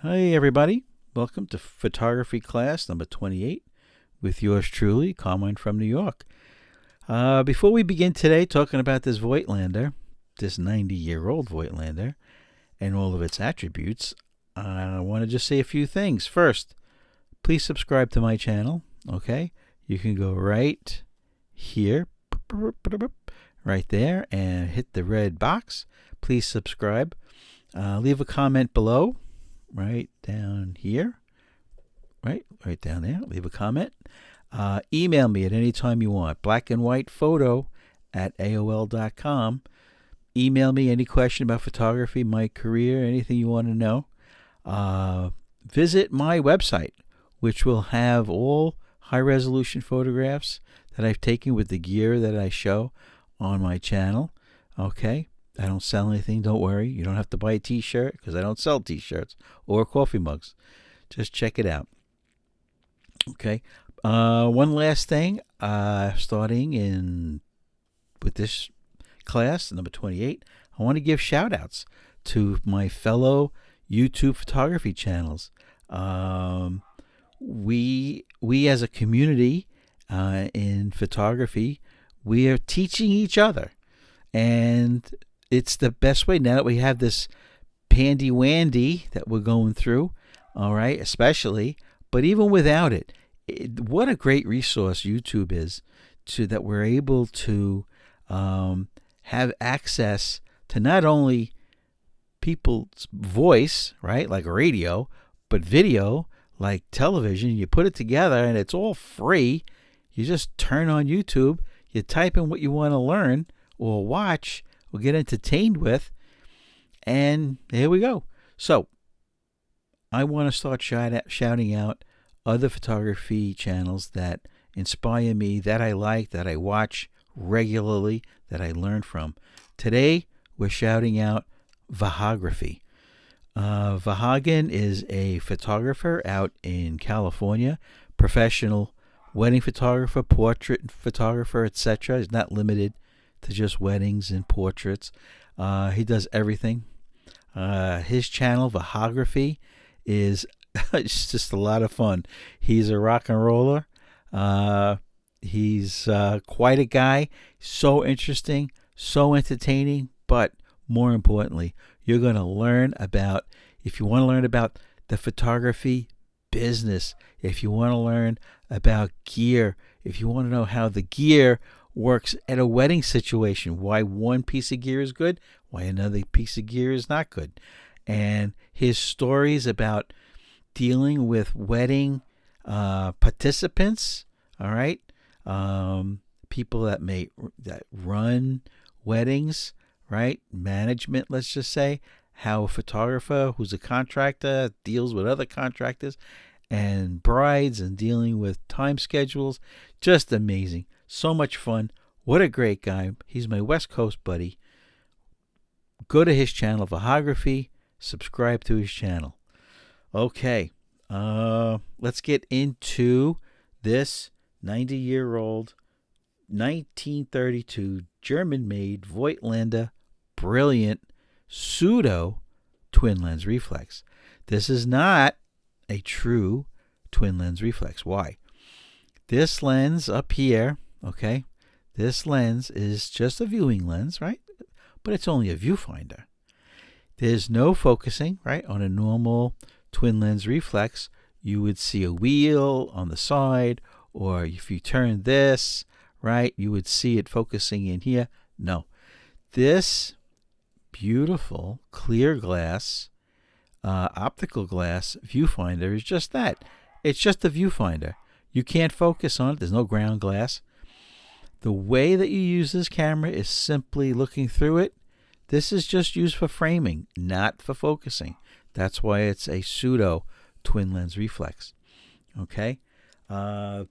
Hi, everybody. Welcome to photography class number 28 with yours truly, Carmine from New York. Before we begin today talking about this Voigtlander, this 90-year-old Voigtlander, and all of its attributes, I want to just say a few things. First, please subscribe to my channel, okay? You can go right here, right there, and hit the red box. Please subscribe. Leave a comment below. Right down here, right down there. Leave a comment. Email me at any time you want. blackandwhitephoto@aol.com. Email me any question about photography, my career, anything you want to know. Visit my website, which will have all high-resolution photographs that I've taken with the gear that I show on my channel. Okay. I don't sell anything. Don't worry. You don't have to buy a t-shirt because I don't sell t-shirts or coffee mugs. Just check it out. Okay. One last thing. Starting with this class, number 28, I want to give shout outs to my fellow YouTube photography channels. We as a community in photography, we are teaching each other. And it's the best way now that we have this pandy-wandy that we're going through, all right, especially. But even without it, what a great resource YouTube is that we're able to have access to not only people's voice, right, like radio, but video, like television. You put it together and it's all free. You just turn on YouTube, you type in what you want to learn or watch or get entertained with, and here we go. So I want to start shouting out other photography channels that inspire me, that I like, that I watch regularly, that I learn from. Today we're shouting out VAHAGRAPHY. Vahagan is a photographer out in California, professional wedding photographer, portrait photographer, etc. He's not limited to just weddings and portraits. He does everything. His channel, VAHAGRAPHY, is it's just a lot of fun. He's a rock and roller. He's quite a guy. So interesting, so entertaining, but more importantly, you're going to learn about, if you want to learn about the photography business, if you want to learn about gear, if you want to know how the gear works at a wedding situation, why one piece of gear is good, why another piece of gear is not good, and his stories about dealing with wedding participants, all right, people that run weddings, right, management, let's just say, how a photographer who's a contractor deals with other contractors and brides and dealing with time schedules. Just amazing. So much fun. What a great guy. He's my West Coast buddy. Go to his channel, VAHAGRAPHY. Subscribe to his channel. Okay. Let's get into this 90-year-old 1932 German-made Voigtlander Brillant pseudo twin lens reflex. This is not a true twin lens reflex. Why? This lens up here, okay, this lens is just a viewing lens, right? But it's only a viewfinder. There's no focusing, right? On a normal twin lens reflex, you would see a wheel on the side, or if you turn this, right, you would see it focusing in here. No. This beautiful clear glass, optical glass viewfinder is just that. It's just a viewfinder. You can't focus on it. There's no ground glass. The way that you use this camera is simply looking through it. This is just used for framing, not for focusing. That's why it's a pseudo twin lens reflex. Okay. Let's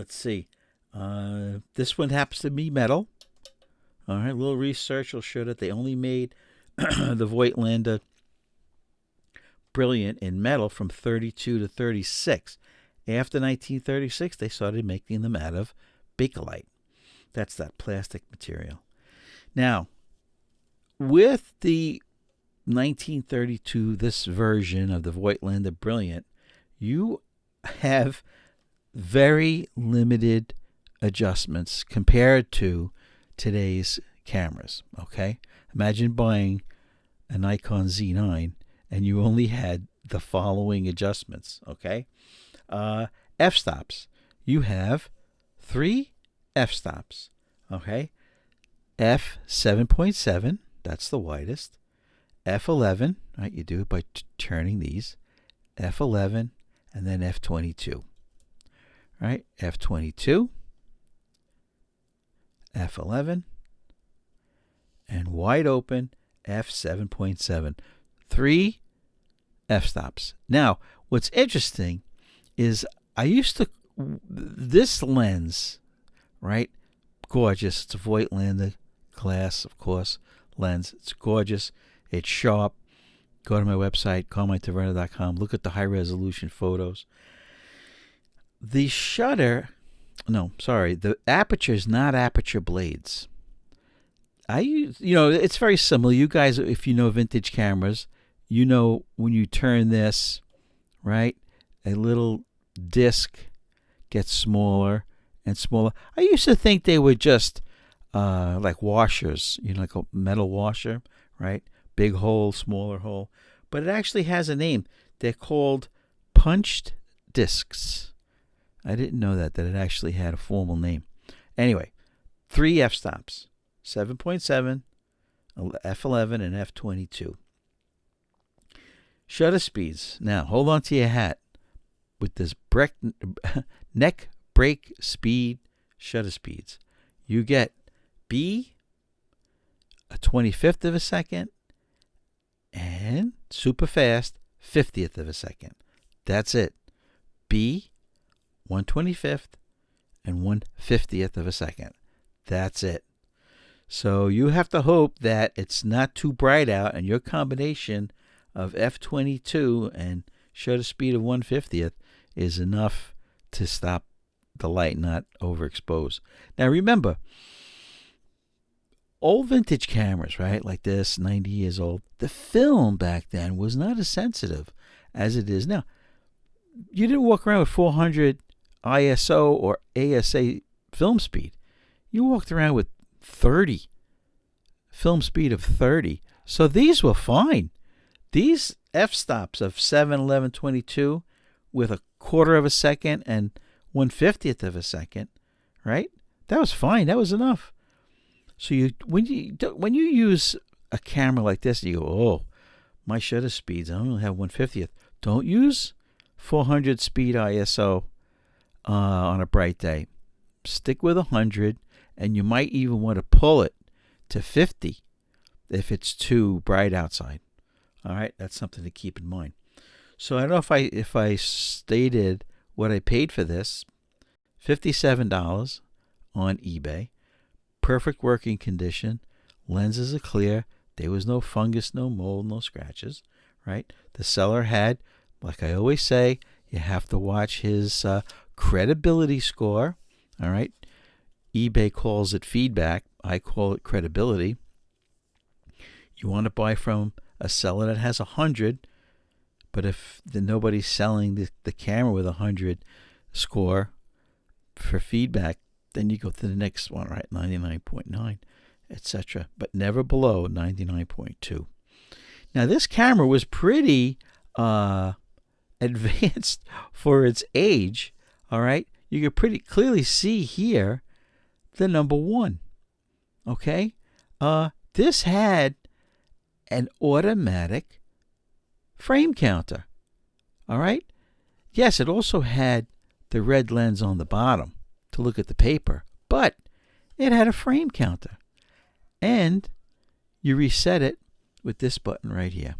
see. This one happens to be metal. All right. A little research will show that they only made the Voigtlander Brillant in metal from 32 to 36. After 1936, they started making them out of Bakelite. That's that plastic material. Now, with the 1932, this version of the Voigtlander Brillant, you have very limited adjustments compared to today's cameras. Okay, imagine buying a Nikon Z9 and you only had the following adjustments. Okay, f-stops. You have 3 f-stops. Okay, f7.7, that's the widest. f11, right? You do it by turning these. f11 and then f22. Right? f22, f11, and wide open f7.7. 3 f-stops. Now, what's interesting is this lens, right? Gorgeous. It's a Voigtlander glass, of course, lens. It's gorgeous. It's sharp. Go to my website, CarmineTaverna.com. Look at the high-resolution photos. The the aperture is not aperture blades. It's very similar. You guys, if you know vintage cameras, you know when you turn this, right, a little disc gets smaller and smaller. I used to think they were just like washers, like a metal washer, right? Big hole, smaller hole. But it actually has a name. They're called punched discs. I didn't know that it actually had a formal name. Anyway, 3 f-stops, 7.7, f11, and f22. Shutter speeds. Now, hold on to your hat with this neck break speed shutter speeds. You get B, a 25th of a second, and super fast, 50th of a second. That's it. B, 1/25th and 1/50th of a second. That's it. So you have to hope that it's not too bright out and your combination of f22 and shutter speed of 1/50th is enough to stop the light not overexposed. Now remember, old vintage cameras, right, like this, 90 years old, the film back then was not as sensitive as it is now. You didn't walk around with 400 ISO or ASA film speed. You walked around with 30, film speed of 30. So these were fine. These f-stops of 7, 11, 22 with a quarter of a second and 1/50th of a second, right? That was fine. That was enough. So when you use a camera like this, you go, oh, my shutter speeds, I only have 1/50th. Don't use 400 speed ISO on a bright day. Stick with 100, and you might even want to pull it to 50 if it's too bright outside. All right, that's something to keep in mind. So I don't know if I stated what I paid for this. $57 on eBay. Perfect working condition. Lenses are clear. There was no fungus, no mold, no scratches. Right? The seller had, like I always say, you have to watch his credibility score. All right? eBay calls it feedback. I call it credibility. You want to buy from a seller that has 100, but if nobody's selling the camera with 100 score for feedback, then you go to the next one, right? 99.9, etc. But never below 99.2. Now this camera was pretty advanced for its age. All right, you can pretty clearly see here the number 1. Okay, this had an automatic frame counter. All right. Yes, it also had the red lens on the bottom to look at the paper, but it had a frame counter. And you reset it with this button right here.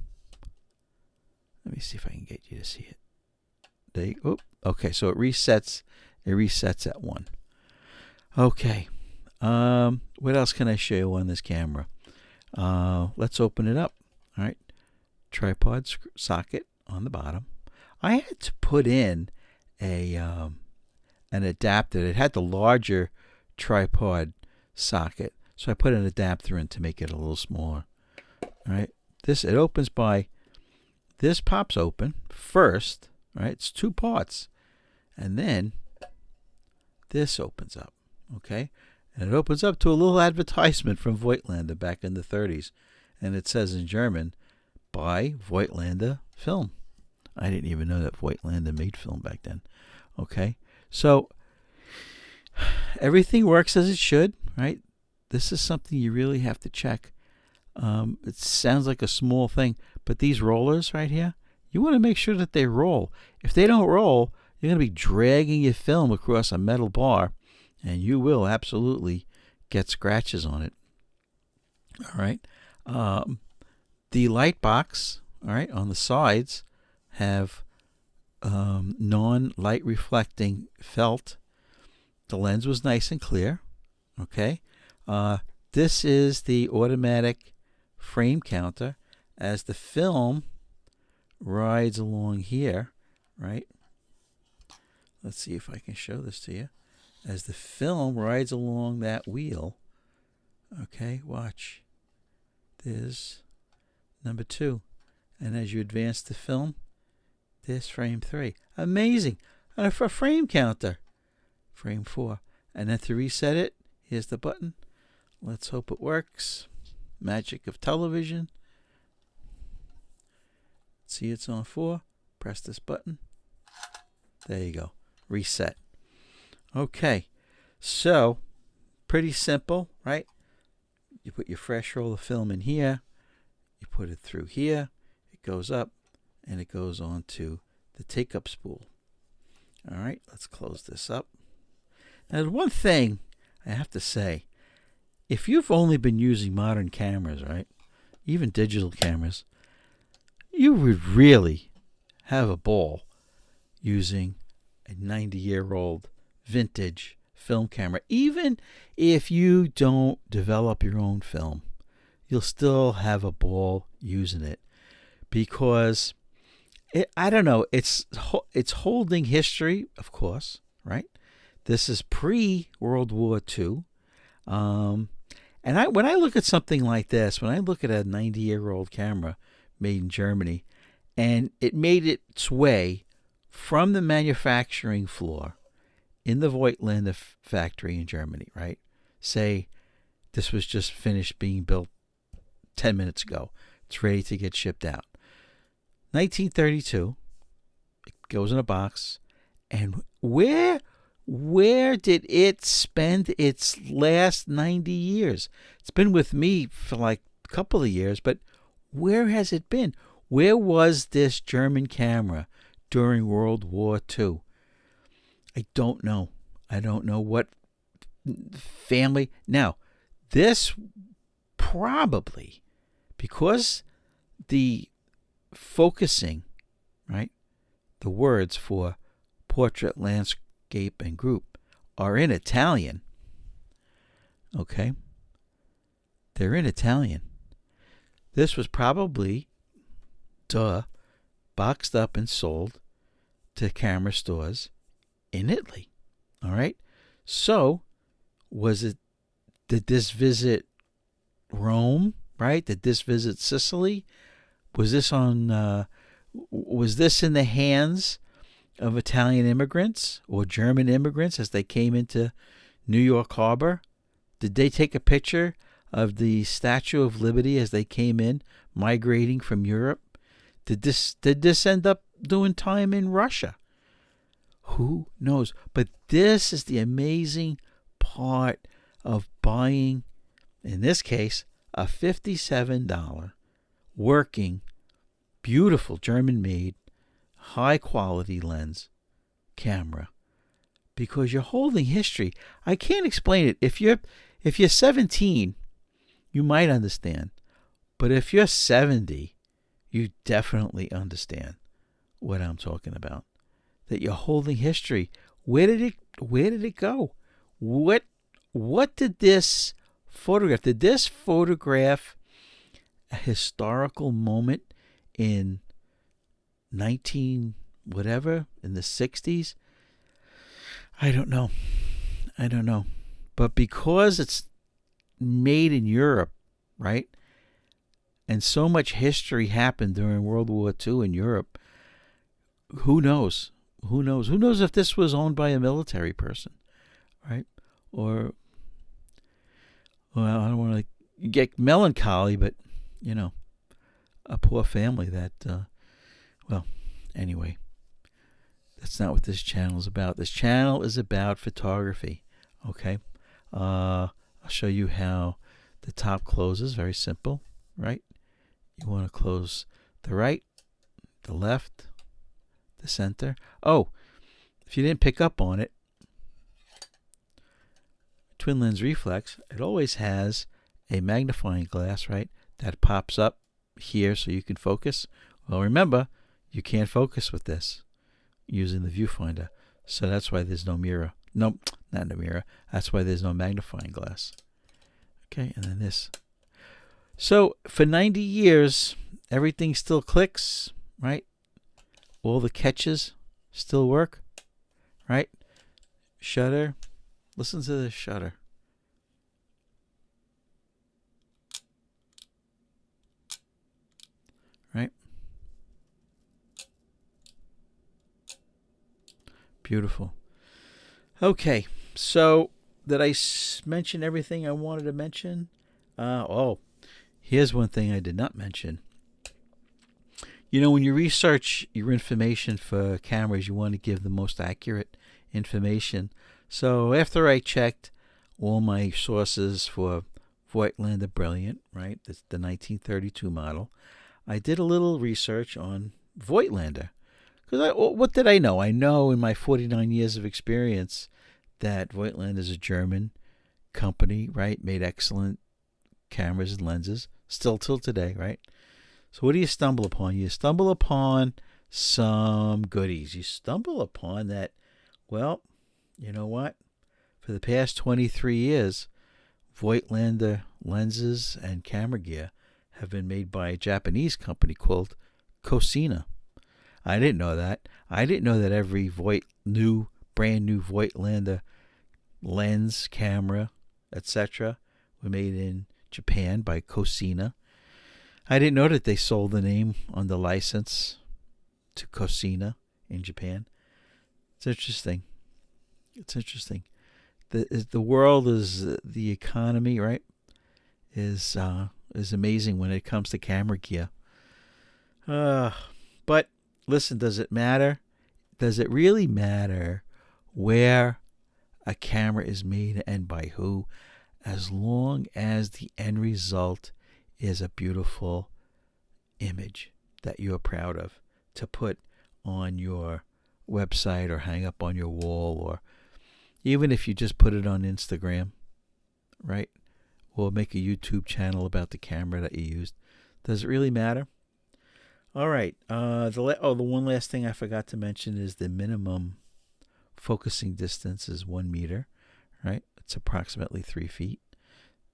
Let me see if I can get you to see it. There you go. Okay, so it resets at 1. Okay. What else can I show you on this camera? Let's open it up. All right. Tripod socket on the bottom. I had to put in an adapter. It had the larger tripod socket, so I put an adapter in to make it a little smaller. All right. it opens by, this pops open first, right? It's two parts. And then this opens up, okay? And it opens up to a little advertisement from Voigtlander back in the 30s. And it says in German, by Voigtlander Film. I didn't even know that Voigtlander made film back then. Okay, so everything works as it should, right? This is something you really have to check. It sounds like a small thing, but these rollers right here, you want to make sure that they roll. If they don't roll, you're going to be dragging your film across a metal bar, and you will absolutely get scratches on it. All right. The light box, all right, on the sides have non-light reflecting felt. The lens was nice and clear. Okay. This is the automatic frame counter as the film rides along here, right? Let's see if I can show this to you. As the film rides along that wheel, okay, watch. There's number 2. And as you advance the film, there's frame 3. Amazing. And for a frame counter, frame 4. And then to reset it, here's the button. Let's hope it works. Magic of television. See, it's on 4. Press this button. There you go. Reset. Okay. So, pretty simple, right? You put your fresh roll of film in here. You put it through here. It goes up. And it goes on to the take-up spool. All right. Let's close this up. Now, one thing I have to say. If you've only been using modern cameras, right? Even digital cameras, you would really have a ball using a 90-year-old vintage film camera. Even if you don't develop your own film, you'll still have a ball using it because I don't know, it's holding history, of course, right? This is pre-World War II. And when I look at something like this, when I look at a 90-year-old camera made in Germany, and it made its way from the manufacturing floor in the Voigtlander factory in Germany, right? Say this was just finished being built 10 minutes ago. It's ready to get shipped out. 1932, it goes in a box, and where did it spend its last 90 years? It's been with me for like a couple of years, but where has it been? Where was this German camera during World War II? I don't know. I don't know what family. Now, this probably, because the focusing, right, the words for portrait, landscape, and group are in Italian. Okay? They're in Italian. This was probably, boxed up and sold to camera stores in Italy. All right? So, did this visit Rome, right? Did this visit Sicily? Was this in the hands of Italian immigrants or German immigrants as they came into New York Harbor? Did they take a picture of the Statue of Liberty as they came in, migrating from Europe? Did this end up doing time in Russia? Who knows? But this is the amazing part of buying, in this case, a $57 working, beautiful German-made, high-quality lens camera, because you're holding history. I can't explain it. If you're 17, you might understand, but if you're 70, you definitely understand what I'm talking about. That you're holding history. Where did it go? What did this photograph? Did this photograph a historical moment in 19 whatever, in the 60s? I don't know. But because it's made in Europe, right? And so much history happened during World War II in Europe. Who knows? Who knows? Who knows if this was owned by a military person, right? Or, well, I don't want to get melancholy, but, a poor family that, well, anyway, that's not what this channel is about. This channel is about photography, okay? I'll show you how the top closes. Very simple, right? You want to close the right, the left, the center. Oh, if you didn't pick up on it, twin lens reflex, it always has a magnifying glass, right? That pops up here so you can focus. Well, remember, you can't focus with this using the viewfinder. So that's why there's no mirror. Nope, not a mirror. That's why there's no magnifying glass. Okay, and then this. So for 90 years, everything still clicks, right? All the catches still work, right? Shutter. Listen to the shutter. Right? Beautiful. Okay, so did I mention everything I wanted to mention? Oh, here's one thing I did not mention. When you research your information for cameras, you want to give the most accurate information. So after I checked all my sources for Voigtlander Brillant, right, that's the 1932 model, I did a little research on Voigtlander. Because what did I know? I know in my 49 years of experience that Voigtlander is a German company, right? Made excellent cameras and lenses, still till today, right? So what do you stumble upon? You stumble upon some goodies. You stumble upon that, well, you know what? For the past 23 years, Voigtlander lenses and camera gear have been made by a Japanese company called Cosina. I didn't know that. I didn't know that every brand new Voigtlander lens, camera, etc. were made in Japan by Cosina. I didn't know that they sold the name on the license to Cosina in Japan. It's interesting. It's interesting. The world is the economy, right? Is amazing when it comes to camera gear. But listen, does it matter? Does it really matter where a camera is made and by who, as long as the end result is a beautiful image that you're proud of to put on your website or hang up on your wall, or even if you just put it on Instagram, right? Or make a YouTube channel about the camera that you used. Does it really matter? All right. The one last thing I forgot to mention is the minimum focusing distance is 1 meter, right? It's approximately 3 feet,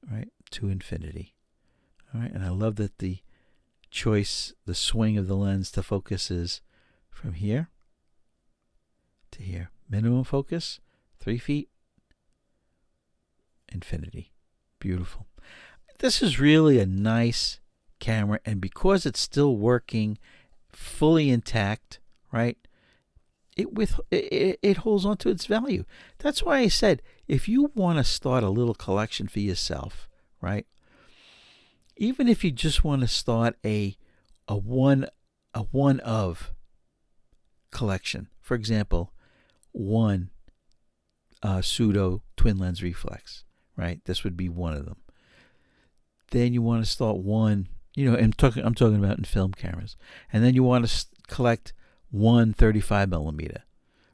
right? To infinity. All right. And I love that the swing of the lens to focus is from here to here. Minimum focus, 3 feet, infinity. Beautiful. This is really a nice camera, and because it's still working fully intact, right, it holds on to its value. That's why I said, if you want to start a little collection for yourself, right, even if you just want to start a one of collection, for example, one pseudo twin lens reflex, right, this would be one of them. Then you want to start one, I'm talking about in film cameras. And then you want to collect one 35 millimeter,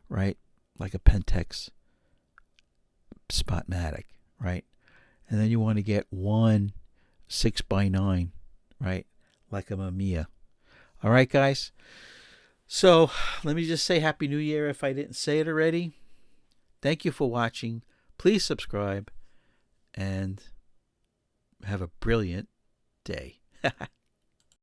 right? Like a Pentax Spotmatic, right? And then you want to get one 6x9, right? Like a Mamiya. All right, guys. So let me just say Happy New Year if I didn't say it already. Thank you for watching. Please subscribe and have a brilliant day.